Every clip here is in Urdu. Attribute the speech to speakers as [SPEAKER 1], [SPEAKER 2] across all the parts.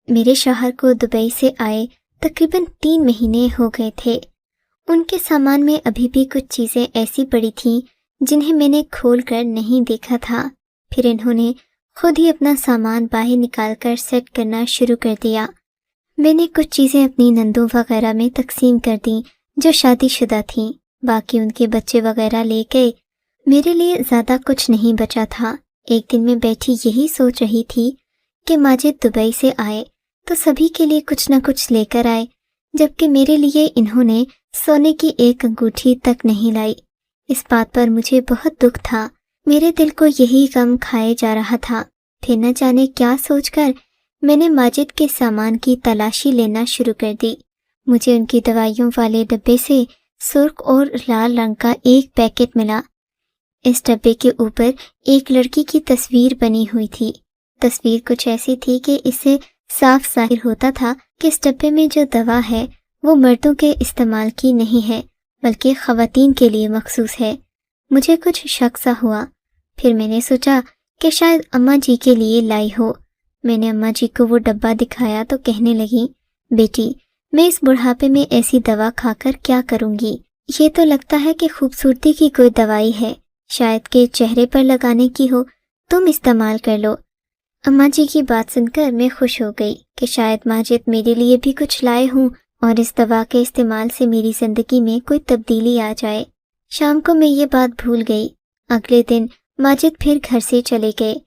[SPEAKER 1] میرے شوہر کو دبئی سے آئے تقریباً 3 مہینے ہو گئے تھے۔ ان کے سامان میں ابھی بھی کچھ چیزیں ایسی پڑی تھیں جنہیں میں نے کھول کر نہیں دیکھا تھا۔ پھر انہوں نے خود ہی اپنا سامان باہر نکال کر سیٹ کرنا شروع کر دیا۔ میں نے کچھ چیزیں اپنی نندوں وغیرہ میں تقسیم کر دیں جو شادی شدہ تھیں، باقی ان کے بچے وغیرہ لے گئے۔ میرے لیے زیادہ کچھ نہیں بچا تھا۔ ایک دن میں بیٹھی یہی سوچ رہی تھی کہ ماجد دبئی سے آئے تو سبھی کے لیے کچھ نہ کچھ لے کر آئے، جبکہ میرے لیے انہوں نے سونے کی ایک انگوٹھی تک نہیں لائی۔ اس بات پر مجھے بہت دکھ تھا۔ میرے دل کو یہی غم کھائے جا رہا تھا۔ پھر نہ جانے کیا سوچ کر میں نے ماجد کے سامان کی تلاشی لینا شروع کر دی۔ مجھے ان کی دوائیوں والے ڈبے سے سرخ اور لال رنگ کا ایک پیکٹ ملا۔ اس ڈبے کے اوپر ایک لڑکی کی تصویر بنی ہوئی تھی۔ تصویر کچھ ایسی تھی کہ اس سے صاف ظاہر ہوتا تھا کہ اس ڈبے میں جو دوا ہے وہ مردوں کے استعمال کی نہیں ہے بلکہ خواتین کے لیے مخصوص ہے۔ مجھے کچھ شک سا ہوا۔ پھر میں نے سوچا کہ شاید اماں جی کے لیے لائی ہو۔ میں نے اماں جی کو وہ ڈبہ دکھایا تو کہنے لگیں، بیٹی میں اس بڑھاپے میں ایسی دوا کھا کر کیا کروں گی؟ یہ تو لگتا ہے کہ خوبصورتی کی کوئی دوائی ہے، شاید کہ چہرے پر لگانے کی ہو، تم استعمال کر لو۔ اماں جی کی بات سن کر میں خوش ہو گئی کہ شاید ماجد میرے لیے بھی کچھ لائے ہوں اور اس دوا کے استعمال سے میری زندگی میں کوئی تبدیلی آ جائے۔ شام کو میں یہ بات بھول گئی۔ اگلے دن ماجد پھر گھر سے چلے گئے۔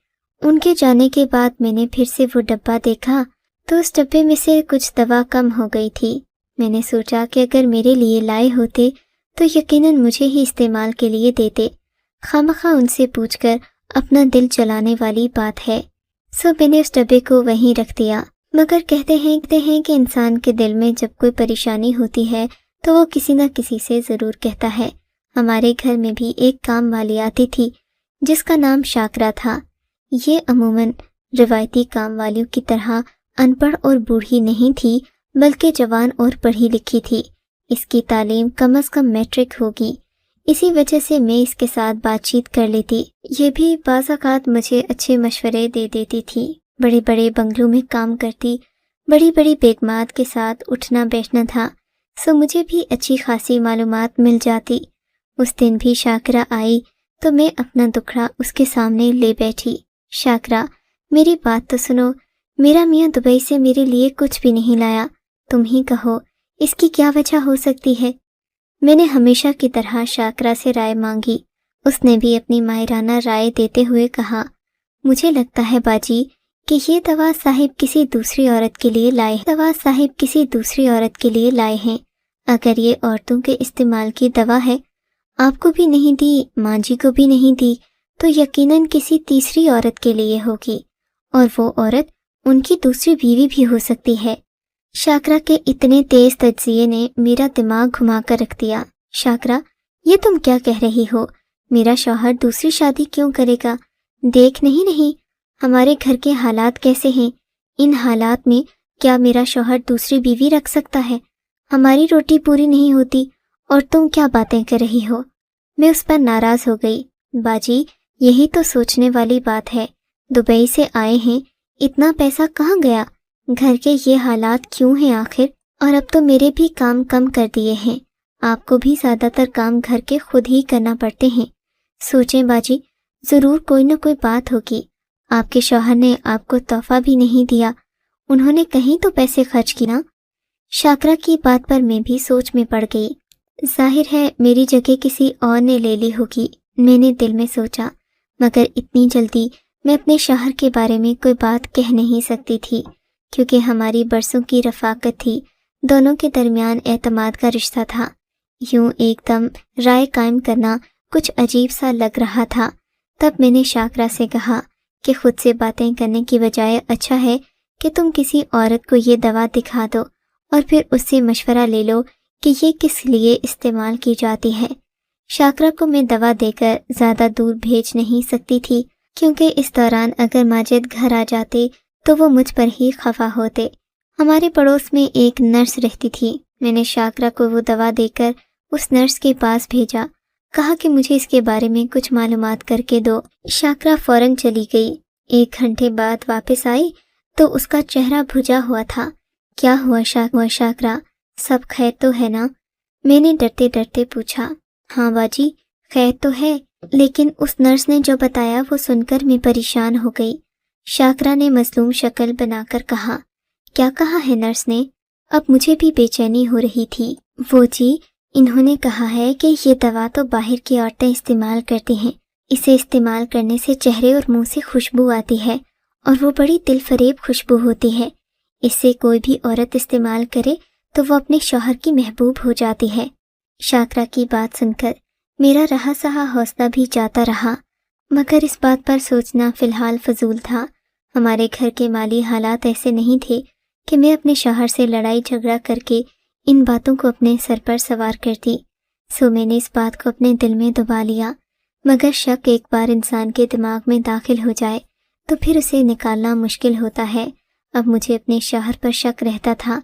[SPEAKER 1] ان کے جانے کے بعد میں نے پھر سے وہ ڈبہ دیکھا تو اس ڈبے میں سے کچھ دوا کم ہو گئی تھی۔ میں نے سوچا کہ اگر میرے لیے لائے ہوتے تو یقیناً مجھے ہی استعمال کے لیے دیتے۔ خواہ ان سے پوچھ کر اپنا دل چلانے والی بات ہے۔ سو میں نے اس ڈبے کو وہیں رکھ دیا۔ مگر کہتے ہیں کہ انسان کے دل میں جب کوئی پریشانی ہوتی ہے تو وہ کسی نہ کسی سے ضرور کہتا ہے۔ ہمارے گھر میں بھی ایک کام والی آتی تھی جس کا نام شاکرا تھا۔ یہ عموماً روایتی کام والیوں کی طرح ان پڑھ اور بوڑھی نہیں تھی بلکہ جوان اور پڑھی لکھی تھی۔ اس کی تعلیم کم از کم میٹرک ہوگی۔ اسی وجہ سے میں اس کے ساتھ بات چیت کر لیتی۔ یہ بھی بعض اوقات مجھے اچھے مشورے دے دیتی تھی۔ بڑے بڑے بنگلوں میں کام کرتی، بڑی بڑی بیگمات کے ساتھ اٹھنا بیٹھنا تھا، سو مجھے بھی اچھی خاصی معلومات مل جاتی۔ اس دن بھی شاکرا آئی تو میں اپنا دکھڑا اس کے سامنے لے بیٹھی۔ شاکرا، میری بات تو سنو، میرا میاں دبئی سے میرے لیے کچھ بھی نہیں لایا، تم ہی کہو اس کی کیا وجہ ہو سکتی ہے؟ میں نے ہمیشہ کی طرح شاکرا سے رائے مانگی۔ اس نے بھی اپنی ماہرانہ رائے دیتے ہوئے کہا، مجھے لگتا ہے باجی کہ یہ دوا صاحب کسی دوسری عورت کے لیے لائے ہیں۔ اگر یہ عورتوں کے استعمال کی دوا ہے، آپ کو بھی نہیں دی، ماں جی کو بھی نہیں دی، تو یقیناً کسی تیسری عورت کے لیے ہوگی، اور وہ عورت ان کی دوسری بیوی بھی ہو سکتی ہے۔ شاکرا کے اتنے تیز تجزیے نے میرا دماغ گھما کر رکھ دیا۔ شاکرا، یہ تم کیا کہہ رہی ہو؟ میرا شوہر دوسری شادی کیوں کرے گا؟ دیکھ نہیں ہمارے گھر کے حالات کیسے ہیں۔ ان حالات میں کیا میرا شوہر دوسری بیوی رکھ سکتا ہے؟ ہماری روٹی پوری نہیں ہوتی اور تم کیا باتیں کر رہی ہو؟ میں اس پر ناراض ہو گئی۔ باجی، یہی تو سوچنے والی بات ہے۔ دبئی سے آئے ہیں، اتنا پیسہ کہاں گیا؟ گھر کے یہ حالات کیوں ہیں آخر؟ اور اب تو میرے بھی کام کم کر دیے ہیں۔ آپ کو بھی زیادہ تر کام گھر کے خود ہی کرنا پڑتے ہیں۔ سوچیں باجی، ضرور کوئی نہ کوئی بات ہوگی۔ آپ کے شوہر نے آپ کو تحفہ بھی نہیں دیا، انہوں نے کہیں تو پیسے خرچ کیے نا۔ شاکرا کی بات پر میں بھی سوچ میں پڑ گئی۔ ظاہر ہے میری جگہ کسی اور نے لے لی ہوگی، میں نے دل میں سوچا، مگر اتنی جلدی میں اپنے شوہر کے بارے میں کوئی بات کہہ نہیں سکتی تھی، کیونکہ ہماری برسوں کی رفاقت تھی، دونوں کے درمیان اعتماد کا رشتہ تھا۔ یوں ایک دم رائے قائم کرنا کچھ عجیب سا لگ رہا تھا۔ تب میں نے شاکرا سے کہا کہ خود سے باتیں کرنے کی بجائے اچھا ہے کہ تم کسی عورت کو یہ دوا دکھا دو اور پھر اس سے مشورہ لے لو کہ یہ کس لیے استعمال کی جاتی ہے۔ شاکرا کو میں دوا دے کر زیادہ دور بھیج نہیں سکتی تھی، کیونکہ اس دوران اگر ماجد گھر آ جاتے تو وہ مجھ پر ہی خفا ہوتے۔ ہمارے پڑوس میں ایک نرس رہتی تھی۔ میں نے شاکرا کو وہ دوا دے کر اس نرس کے پاس بھیجا، کہا کہ مجھے اس کے بارے میں کچھ معلومات کر کے دو۔ شاکرا فوراً چلی گئی۔ 1 گھنٹے بعد واپس آئی تو اس کا چہرہ بھجا ہوا تھا۔ کیا ہوا شاکرا، سب خیر تو ہے نا؟ میں نے ڈرتے ڈرتے پوچھا۔ ہاں باجی، خیر تو ہے، لیکن اس نرس نے جو بتایا وہ سن کر میں پریشان ہو گئی۔ شاکرا نے مظلوم شکل بنا کر کہا۔ کیا کہا ہے نرس نے؟ اب مجھے بھی بے چینی ہو رہی تھی۔ وہ جی، انہوں نے کہا ہے کہ یہ دوا تو باہر کی عورتیں استعمال کرتی ہیں، اسے استعمال کرنے سے چہرے اور منہ سے خوشبو آتی ہے، اور وہ بڑی دل فریب خوشبو ہوتی ہے۔ اس سے کوئی بھی عورت استعمال کرے تو وہ اپنے شوہر کی محبوب ہو جاتی ہے۔ شاکرا کی بات سن کر میرا رہا سہا حوصلہ بھی جاتا رہا، مگر اس بات پر سوچنا فی الحال فضول تھا۔ ہمارے گھر کے مالی حالات ایسے نہیں تھے کہ میں اپنے شوہر سے لڑائی جھگڑا کر کے ان باتوں کو اپنے سر پر سوار کرتی، سو میں نے اس بات کو اپنے دل میں دبا لیا۔ مگر شک ایک بار انسان کے دماغ میں داخل ہو جائے تو پھر اسے نکالنا مشکل ہوتا ہے۔ اب مجھے اپنے شوہر پر شک رہتا تھا۔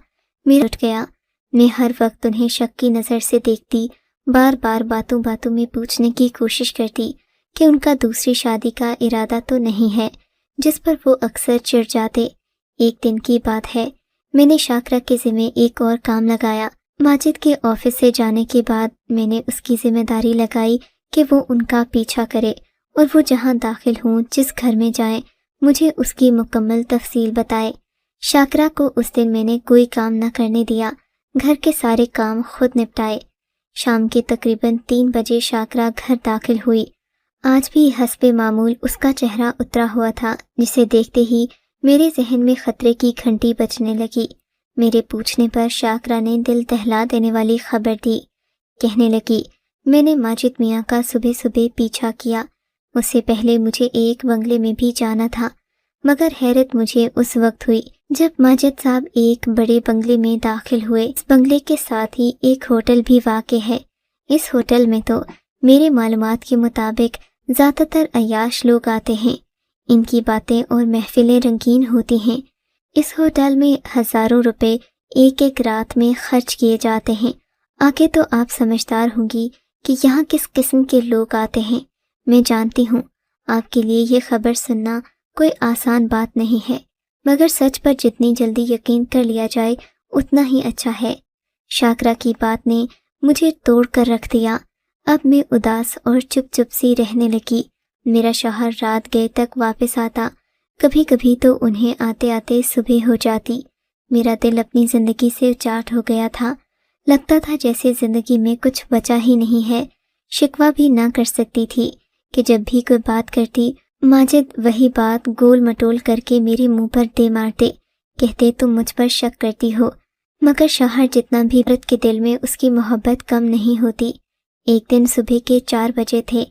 [SPEAKER 1] میں اٹھ گیا۔ میں ہر وقت انہیں شک کی نظر سے دیکھتی، بار بار باتوں میں پوچھنے کی کوشش کرتی کہ ان کا دوسری شادی کا ارادہ تو نہیں ہے، جس پر وہ اکثر چڑ جاتے۔ ایک دن کی بات ہے، میں نے شاکرا کے ذمہ ایک اور کام لگایا۔ ماجد کے آفس سے جانے کے بعد میں نے اس کی ذمہ داری لگائی کہ وہ ان کا پیچھا کرے، اور وہ جہاں داخل ہوں، جس گھر میں جائیں، مجھے اس کی مکمل تفصیل بتائے۔ شاکرا کو اس دن میں نے کوئی کام نہ کرنے دیا، گھر کے سارے کام خود نپٹائے۔ شام کے تقریباً 3 بجے شاکرا گھر داخل ہوئی۔ آج بھی حسب معمول اس کا چہرہ اترا ہوا تھا، جسے دیکھتے ہی میرے ذہن میں خطرے کی گھنٹی بجنے لگی۔ میرے پوچھنے پر شاکرا نے دل دہلا دینے والی خبر دی۔ کہنے لگی، میں نے ماجد میاں کا صبح صبح پیچھا کیا۔ اس سے پہلے مجھے ایک بنگلے میں بھی جانا تھا، مگر حیرت مجھے اس وقت ہوئی جب ماجد صاحب ایک بڑے بنگلے میں داخل ہوئے۔ اس بنگلے کے ساتھ ہی ایک ہوٹل بھی واقع ہے۔ اس ہوٹل میں تو میرے معلومات کے مطابق زیادہ تر عیاش لوگ آتے ہیں۔ ان کی باتیں اور محفلیں رنگین ہوتی ہیں۔ اس ہوٹل میں ہزاروں روپے ایک ایک رات میں خرچ کیے جاتے ہیں۔ آگے تو آپ سمجھدار ہوں گی کہ یہاں کس قسم کے لوگ آتے ہیں۔ میں جانتی ہوں آپ کے لیے یہ خبر سننا کوئی آسان بات نہیں ہے، مگر سچ پر جتنی جلدی یقین کر لیا جائے اتنا ہی اچھا ہے۔ شاکرا کی بات نے مجھے توڑ کر رکھ دیا۔ اب میں اداس اور چپ چپ سی رہنے لگی۔ میرا شوہر رات گئے تک واپس آتا، کبھی کبھی تو انہیں آتے آتے صبح ہو جاتی۔ میرا دل اپنی زندگی سے اچاٹ ہو گیا تھا۔ لگتا تھا جیسے زندگی میں کچھ بچا ہی نہیں ہے۔ شکوہ بھی نہ کر سکتی تھی کہ جب بھی کوئی بات کرتی، ماجد وہی بات گول مٹول کر کے میرے منہ پر دے مارتے، کہتے تم مجھ پر شک کرتی ہو۔ مگر شوہر جتنا بھی عورت کے دل میں اس کی محبت کم نہیں ہوتی۔ ایک دن صبح کے 4 بجے تھے۔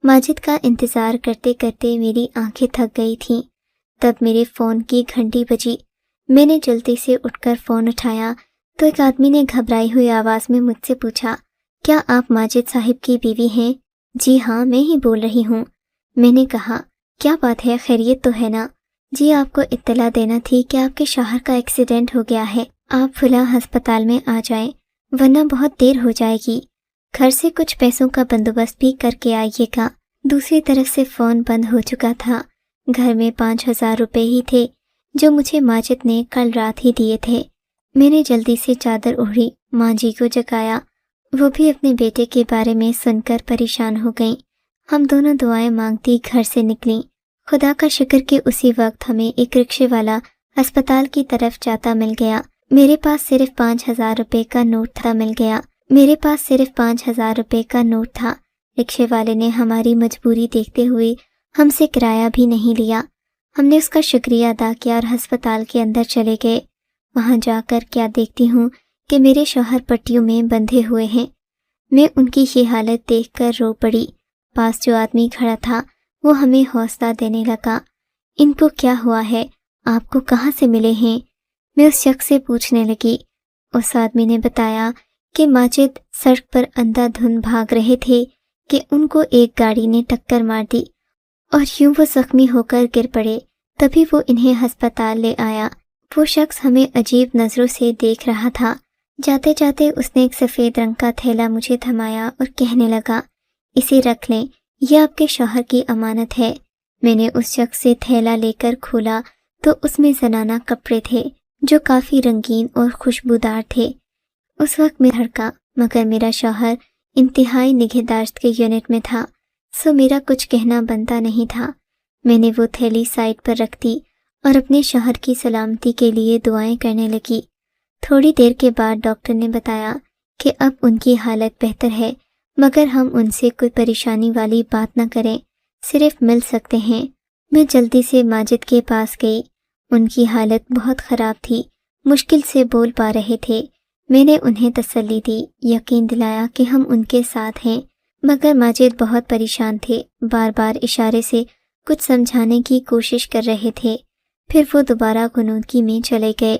[SPEAKER 1] ماجد کا انتظار کرتے کرتے میری آنکھیں تھک گئی تھیں۔ تب میرے فون کی گھنٹی بجی۔ میں نے جلدی سے اٹھ کر فون اٹھایا تو ایک آدمی نے گھبرائی ہوئی آواز میں مجھ سے پوچھا، کیا آپ ماجد صاحب کی بیوی ہیں؟ جی ہاں، میں ہی بول رہی ہوں۔ میں نے کہا، کیا بات ہے، خیریت تو ہے نا؟ جی آپ کو اطلاع دینا تھی کہ آپ کے شوہر کا ایکسیڈنٹ ہو گیا ہے، آپ فلاں ہسپتال میں آ جائیں ورنہ بہت دیر ہو جائے گی۔ گھر سے کچھ پیسوں کا بندوبست بھی کر کے آئیے گا۔ دوسری طرف سے فون بند ہو چکا تھا۔ گھر میں 5000 روپے ہی تھے جو مجھے ماجد نے کل رات ہی دیے تھے۔ میں نے جلدی سے چادر اوڑھی، ماں جی کو جگایا۔ وہ بھی اپنے بیٹے کے بارے میں سن کر پریشان ہو گئیں۔ ہم دونوں دعائیں مانگتی گھر سے نکلیں۔ خدا کا شکر کہ اسی وقت ہمیں ایک رکشے والا ہسپتال کی طرف جاتا مل گیا۔ میرے پاس صرف 5000 روپے کا نوٹ تھا۔ رکشے والے نے ہماری مجبوری دیکھتے ہوئے ہم سے کرایہ بھی نہیں لیا۔ ہم نے اس کا شکریہ ادا کیا اور ہسپتال کے اندر چلے گئے۔ وہاں جا کر کیا دیکھتی ہوں کہ میرے شوہر پٹیوں میں بندھے ہوئے ہیں۔ میں ان کی یہ حالت دیکھ کر رو پڑی۔ پاس جو آدمی کھڑا تھا وہ ہمیں حوصلہ دینے لگا۔ ان کو کیا ہوا ہے؟ آپ کو کہاں سے ملے ہیں؟ میں اس شخص سے پوچھنے لگی۔ اس آدمی نے بتایا کہ ماجد سڑک پر اندھا دھند بھاگ رہے تھے کہ ان کو ایک گاڑی نے ٹکر مار دی اور یوں وہ زخمی ہو کر گر پڑے۔ تبھی وہ انہیں ہسپتال لے آیا۔ وہ شخص ہمیں عجیب نظروں سے دیکھ رہا تھا۔ جاتے جاتے اس نے ایک سفید رنگ کا تھیلا مجھے تھمایا اور کہنے لگا، اسے رکھ لیں، یہ آپ کے شوہر کی امانت ہے۔ میں نے اس شخص سے تھیلا لے کر کھولا تو اس میں زنانہ کپڑے تھے جو کافی رنگین اور خوشبودار تھے۔ اس وقت میں دھڑکا، مگر میرا شوہر انتہائی نگہداشت کے یونٹ میں تھا، سو میرا کچھ کہنا بنتا نہیں تھا۔ میں نے وہ تھیلی سائڈ پر رکھ دی اور اپنے شوہر کی سلامتی کے لیے دعائیں کرنے لگی۔ تھوڑی دیر کے بعد ڈاکٹر نے بتایا کہ اب ان کی حالت بہتر ہے، مگر ہم ان سے کوئی پریشانی والی بات نہ کریں، صرف مل سکتے ہیں۔ میں جلدی سے ماجد کے پاس گئی۔ ان کی حالت بہت خراب تھی، مشکل سے بول پا رہے تھے۔ میں نے انہیں تسلی دی، یقین دلایا کہ ہم ان کے ساتھ ہیں، مگر ماجد بہت پریشان تھے، بار بار اشارے سے کچھ سمجھانے کی کوشش کر رہے تھے۔ پھر وہ دوبارہ غنودگی میں چلے گئے۔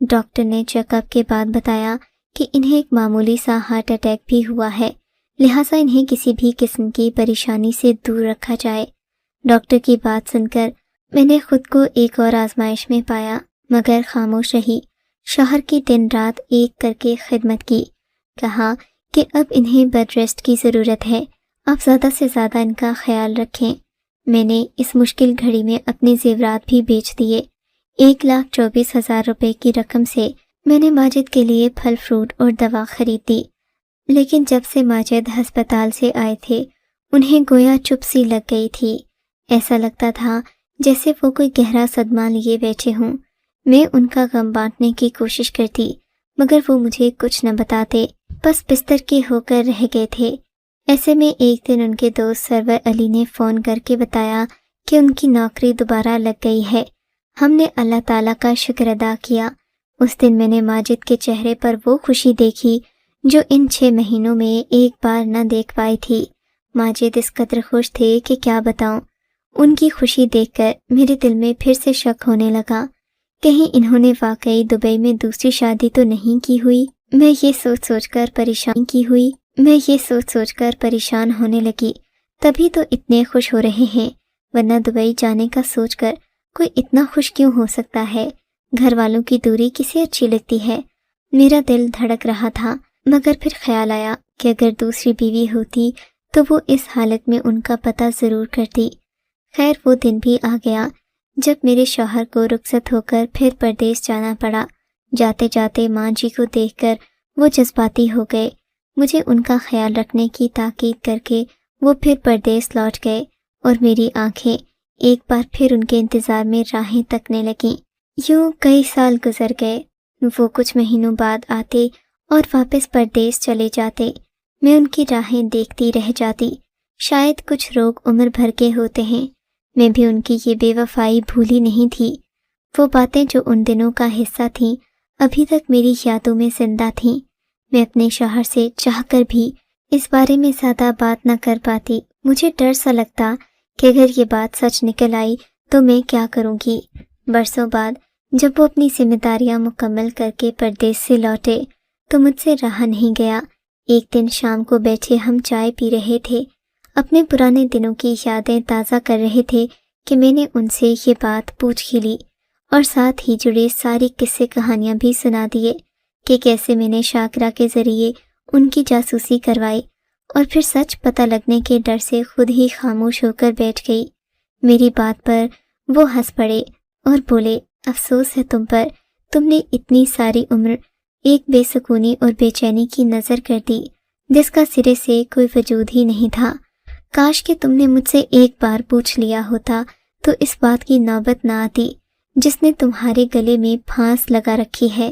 [SPEAKER 1] ڈاکٹر نے چیک اپ کے بعد بتایا کہ انہیں ایک معمولی سا ہارٹ اٹیک بھی ہوا ہے، لہٰذا انہیں کسی بھی قسم کی پریشانی سے دور رکھا جائے۔ ڈاکٹر کی بات سن کر میں نے خود کو ایک اور آزمائش میں پایا، مگر خاموش رہی۔ شوہر کی دن رات ایک کر کے خدمت کی، کہا کہ اب انہیں بیڈ ریسٹ کی ضرورت ہے، آپ زیادہ سے زیادہ ان کا خیال رکھیں۔ میں نے اس مشکل گھڑی میں اپنے زیورات بھی بیچ دیے۔ 1,24,000 روپے کی رقم سے میں نے ماجد کے لیے پھل فروٹ اور دوا خرید دی، لیکن جب سے ماجد ہسپتال سے آئے تھے انہیں گویا چپ سی لگ گئی تھی۔ ایسا لگتا تھا جیسے وہ کوئی گہرا صدمہ لیے بیٹھے ہوں۔ میں ان کا غم بانٹنے کی کوشش کرتی، مگر وہ مجھے کچھ نہ بتاتے، بس بستر کے ہو کر رہ گئے تھے۔ ایسے میں ایک دن ان کے دوست سرور علی نے فون کر کے بتایا کہ ان کی نوکری دوبارہ لگ گئی ہے۔ ہم نے اللہ تعالیٰ کا شکر ادا کیا۔ اس دن میں نے ماجد کے چہرے پر وہ خوشی دیکھی جو ان 6 مہینوں میں ایک بار نہ دیکھ پائی تھی۔ ماجد اس قدر خوش تھے کہ کیا بتاؤں۔ ان کی خوشی دیکھ کر میرے دل میں پھر سے شک ہونے لگا، کہیں انہوں نے واقعی دبئی میں دوسری شادی تو نہیں کی ہوئی۔ میں یہ سوچ سوچ کر پریشان ہونے لگی۔ تبھی تو اتنے خوش ہو رہے ہیں، ورنہ دبئی جانے کا سوچ کر کوئی اتنا خوش کیوں ہو سکتا ہے؟ گھر والوں کی دوری کسے اچھی لگتی ہے؟ میرا دل دھڑک رہا تھا، مگر پھر خیال آیا کہ اگر دوسری بیوی ہوتی تو وہ اس حالت میں ان کا پتہ ضرور کرتی۔ خیر وہ دن بھی آ گیا جب میرے شوہر کو رخصت ہو کر پھر پردیس جانا پڑا۔ جاتے جاتے ماں جی کو دیکھ کر وہ جذباتی ہو گئے۔ مجھے ان کا خیال رکھنے کی تاکید کر کے وہ پھر پردیس لوٹ گئے، اور میری آنکھیں ایک بار پھر ان کے انتظار میں راہیں تکنے لگیں۔ یوں کئی سال گزر گئے۔ وہ کچھ مہینوں بعد آتے اور واپس پردیس چلے جاتے۔ میں ان کی راہیں دیکھتی رہ جاتی۔ شاید کچھ روگ عمر بھر کے ہوتے ہیں۔ میں بھی ان کی یہ بے وفائی بھولی نہیں تھی۔ وہ باتیں جو ان دنوں کا حصہ تھیں ابھی تک میری یادوں میں زندہ تھیں۔ میں اپنے شوہر سے چاہ کر بھی اس بارے میں زیادہ بات نہ کر پاتی۔ مجھے ڈر سا لگتا کہ اگر یہ بات سچ نکل آئی تو میں کیا کروں گی۔ برسوں بعد جب وہ اپنی ذمہ داریاں مکمل کر کے پردیس سے لوٹے تو مجھ سے رہا نہیں گیا۔ ایک دن شام کو بیٹھے ہم چائے پی رہے تھے، اپنے پرانے دنوں کی یادیں تازہ کر رہے تھے کہ میں نے ان سے یہ بات پوچھ ہی لی، اور ساتھ ہی جڑے ساری قصے کہانیاں بھی سنا دیے کہ کیسے میں نے شاکرہ کے ذریعے ان کی جاسوسی کروائی، اور پھر سچ پتہ لگنے کے ڈر سے خود ہی خاموش ہو کر بیٹھ گئی۔ میری بات پر وہ ہنس پڑے اور بولے، افسوس ہے تم پر، تم نے اتنی ساری عمر ایک بے سکونی اور بے چینی کی نظر کر دی جس کا سرے سے کوئی وجود ہی نہیں تھا۔ کاش کہ تم نے مجھ سے ایک بار پوچھ لیا ہوتا تو اس بات کی نوبت نہ آتی جس نے تمہارے گلے میں پھانس لگا رکھی ہے۔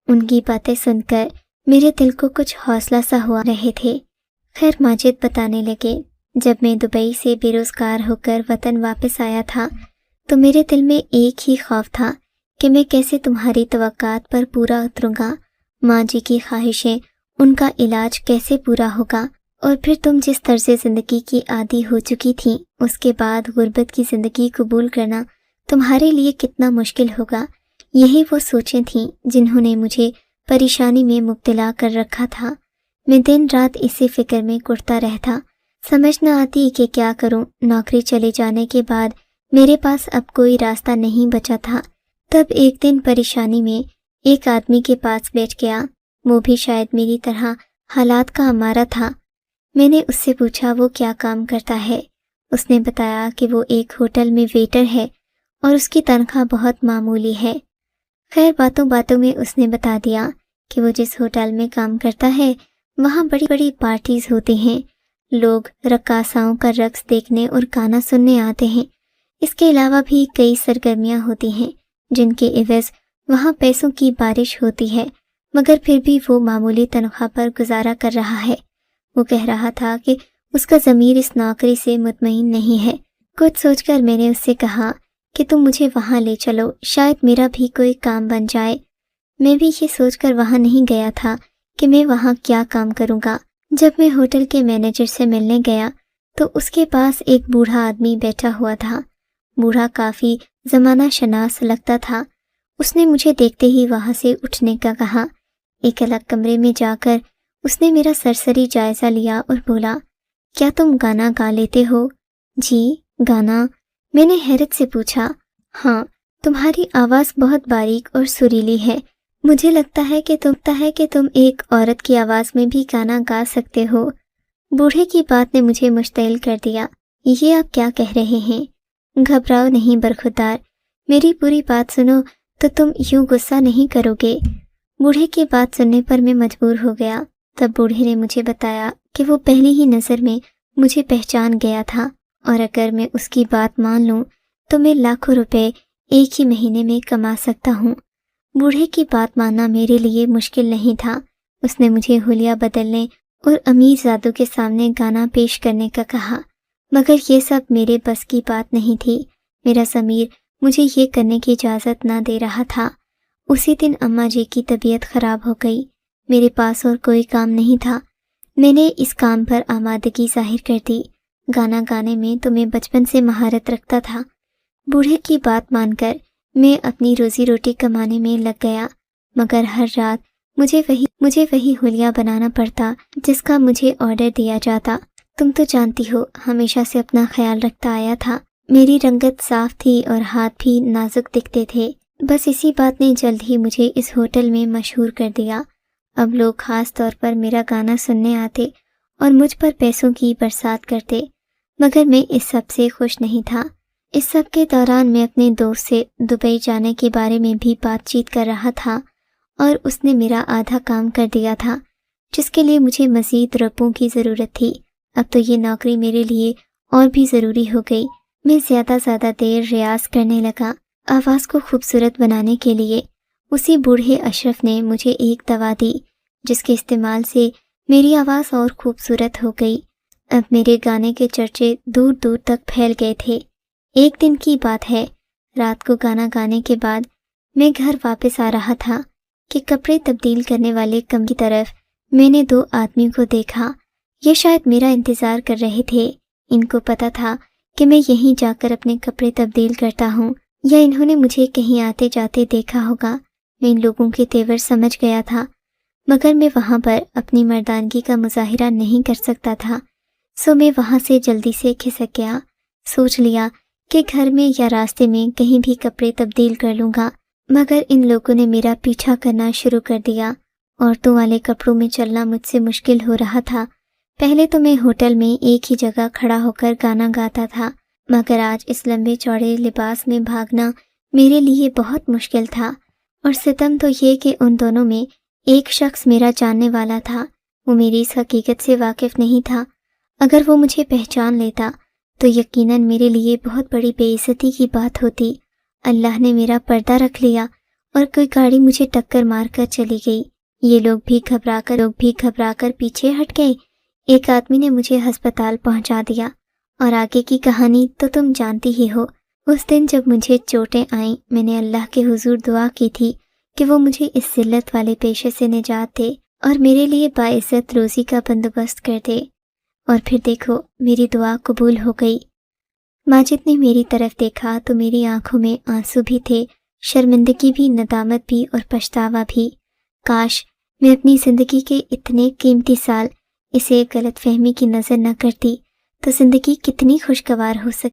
[SPEAKER 1] ان کی باتیں سن کر میرے دل کو کچھ حوصلہ سا ہوا رہے تھے۔ خیر ماجد بتانے لگے، جب میں دبئی سے بے روزگار ہو کر وطن واپس آیا تھا تو میرے دل میں ایک ہی خوف تھا کہ میں کیسے تمہاری توقعات پر پورا اتروں گا، ماں جی کی خواہشیں، ان کا علاج کیسے پورا ہوگا، اور پھر تم جس طرز زندگی کی عادی ہو چکی تھیں اس کے بعد غربت کی زندگی قبول کرنا تمہارے لیے کتنا مشکل ہوگا۔ یہی وہ سوچیں تھیں جنہوں نے مجھے پریشانی میں مبتلا کر رکھا تھا۔ میں دن رات اسی فکر میں کٹتا رہتا، سمجھ نہ آتی کہ کیا کروں۔ نوکری چلے جانے کے بعد میرے پاس اب کوئی راستہ نہیں بچا تھا۔ تب ایک دن پریشانی میں ایک آدمی کے پاس بیٹھ گیا، وہ بھی شاید میری طرح حالات کا ہمارا تھا۔ میں نے اس سے پوچھا وہ کیا کام کرتا ہے۔ اس نے بتایا کہ وہ ایک ہوٹل میں ویٹر ہے اور اس کی تنخواہ بہت معمولی ہے۔ خیر باتوں باتوں میں اس نے بتا دیا کہ وہ جس ہوٹل میں کام کرتا ہے وہاں بڑی بڑی پارٹیز ہوتی ہیں، لوگ رقاصاؤں کا رقص دیکھنے اور گانا سننے آتے ہیں۔ اس کے علاوہ بھی کئی سرگرمیاں ہوتی ہیں جن کے عوض وہاں پیسوں کی بارش ہوتی ہے، مگر پھر بھی وہ معمولی تنخواہ پر گزارا کر رہا ہے۔ وہ کہہ رہا تھا کہ اس کا ضمیر اس نوکری سے مطمئن نہیں ہے۔ کچھ سوچ کر میں نے اس سے کہا کہ تم مجھے وہاں لے چلو، شاید میرا بھی کوئی کام بن جائے۔ میں بھی یہ سوچ کر وہاں نہیں گیا تھا کہ میں وہاں کیا کام کروں گا۔ جب میں ہوٹل کے مینیجر سے ملنے گیا تو اس کے پاس ایک بوڑھا آدمی بیٹھا ہوا تھا۔ بوڑھا کافی زمانہ شناس لگتا تھا۔ اس نے مجھے دیکھتے ہی وہاں سے اٹھنے کا کہا۔ ایک الگ کمرے میں جا کر اس نے میرا سرسری جائزہ لیا اور بولا، کیا تم گانا گا لیتے ہو؟ جی، گانا؟ میں نے حیرت سے پوچھا۔ ہاں، تمہاری آواز بہت باریک اور سریلی ہے۔ مجھے لگتا ہے کہ تم ایک عورت کی آواز میں بھی گانا گا سکتے ہو۔ بوڑھے کی بات نے مجھے مشتعل کر دیا۔ یہ آپ کیا کہہ رہے ہیں؟ گھبراؤ نہیں برخودار، میری پوری بات سنو تو تم یوں غصہ نہیں کرو گے۔ بوڑھے کی بات سننے پر میں مجبور ہو گیا۔ تب بوڑھے نے مجھے بتایا کہ وہ پہلی ہی نظر میں مجھے پہچان گیا تھا، اور اگر میں اس کی بات مان لوں تو میں لاکھوں روپے ایک ہی مہینے میں کما سکتا ہوں۔ بوڑھے کی بات ماننا میرے لیے مشکل نہیں تھا۔ اس نے مجھے حلیہ بدلنے اور امیر زادوں کے سامنے گانا پیش کرنے کا کہا، مگر یہ سب میرے بس کی بات نہیں تھی۔ میرا ضمیر مجھے یہ کرنے کی اجازت نہ دے رہا تھا۔ اسی دن اماں جی کی طبیعت خراب ہو گئی۔ میرے پاس اور کوئی کام نہیں تھا۔ میں نے اس کام پر آمادگی ظاہر کر دی۔ گانا گانے میں تو میں بچپن سے مہارت رکھتا تھا۔ بوڑھے کی بات مان کر میں اپنی روزی روٹی کمانے میں لگ گیا، مگر ہر رات مجھے وہی حلیہ بنانا پڑتا جس کا مجھے آرڈر دیا جاتا۔ تم تو جانتی ہو، ہمیشہ سے اپنا خیال رکھتا آیا تھا۔ میری رنگت صاف تھی اور ہاتھ بھی نازک دکھتے تھے۔ بس اسی بات نے جلد ہی مجھے اس ہوٹل میں مشہور کر دیا۔ اب لوگ خاص طور پر میرا گانا سننے آتے اور مجھ پر پیسوں کی برسات کرتے، مگر میں اس سب سے خوش نہیں تھا۔ اس سب کے دوران میں اپنے دوست سے دبئی جانے کے بارے میں بھی بات چیت کر رہا تھا، اور اس نے میرا آدھا کام کر دیا تھا، جس کے لیے مجھے مزید روپوں کی ضرورت تھی۔ اب تو یہ نوکری میرے لیے اور بھی ضروری ہو گئی۔ میں زیادہ دیر ریاض کرنے لگا، آواز کو خوبصورت بنانے کے لیے۔ اسی بوڑھے اشرف نے مجھے ایک دوا دی جس کے استعمال سے میری آواز اور خوبصورت ہو گئی۔ اب میرے گانے کے چرچے دور دور تک پھیل گئے تھے۔ ایک دن کی بات ہے، رات کو گانا گانے کے بعد میں گھر واپس آ رہا تھا کہ کپڑے تبدیل کرنے والے کمرے کی طرف میں نے دو آدمیوں کو دیکھا۔ یہ شاید میرا انتظار کر رہے تھے۔ ان کو پتہ تھا کہ میں یہیں جا کر اپنے کپڑے تبدیل کرتا ہوں، یا انہوں نے مجھے کہیں آتے جاتے دیکھا ہوگا۔ میں ان لوگوں کے تیور سمجھ گیا تھا، مگر میں وہاں پر اپنی مردانگی کا مظاہرہ نہیں کر سکتا تھا، سو میں وہاں سے جلدی سے کھسک گیا۔ سوچ لیا کہ گھر میں یا راستے میں کہیں بھی کپڑے تبدیل کر لوں گا، مگر ان لوگوں نے میرا پیچھا کرنا شروع کر دیا۔ عورتوں والے کپڑوں میں چلنا مجھ سے مشکل ہو رہا تھا۔ پہلے تو میں ہوٹل میں ایک ہی جگہ کھڑا ہو کر گانا گاتا تھا، مگر آج اس لمبے چوڑے لباس میں بھاگنا میرے لیے بہت مشکل تھا۔ اور ستم تو یہ کہ ان دونوں میں ایک شخص میرا جاننے والا تھا، وہ میری اس حقیقت سے واقف نہیں تھا۔ اگر وہ مجھے پہچان لیتا تو یقیناً میرے لیے بہت بڑی بے عزتی کی بات ہوتی۔ اللہ نے میرا پردہ رکھ لیا اور کوئی گاڑی مجھے ٹکر مار کر چلی گئی۔ یہ لوگ بھی گھبرا کر پیچھے ہٹ گئے۔ ایک آدمی نے مجھے ہسپتال پہنچا دیا، اور آگے کی کہانی تو تم جانتی ہی ہو۔ اس دن جب مجھے چوٹیں آئیں، میں نے اللہ کے حضور دعا کی تھی کہ وہ مجھے اس ذلت والے پیشے سے نجات دے اور میرے لیے باعزت روزی کا بندوبست کر دے۔ اور پھر دیکھو، میری دعا قبول ہو گئی۔ ماجد نے میری طرف دیکھا تو میری آنکھوں میں آنسو بھی تھے، شرمندگی بھی، ندامت بھی اور پچھتاوا بھی۔ کاش میں اپنی زندگی کے اتنے قیمتی سال اسے غلط فہمی کی نظر نہ کرتی تو زندگی کتنی خوشگوار ہو سکتی۔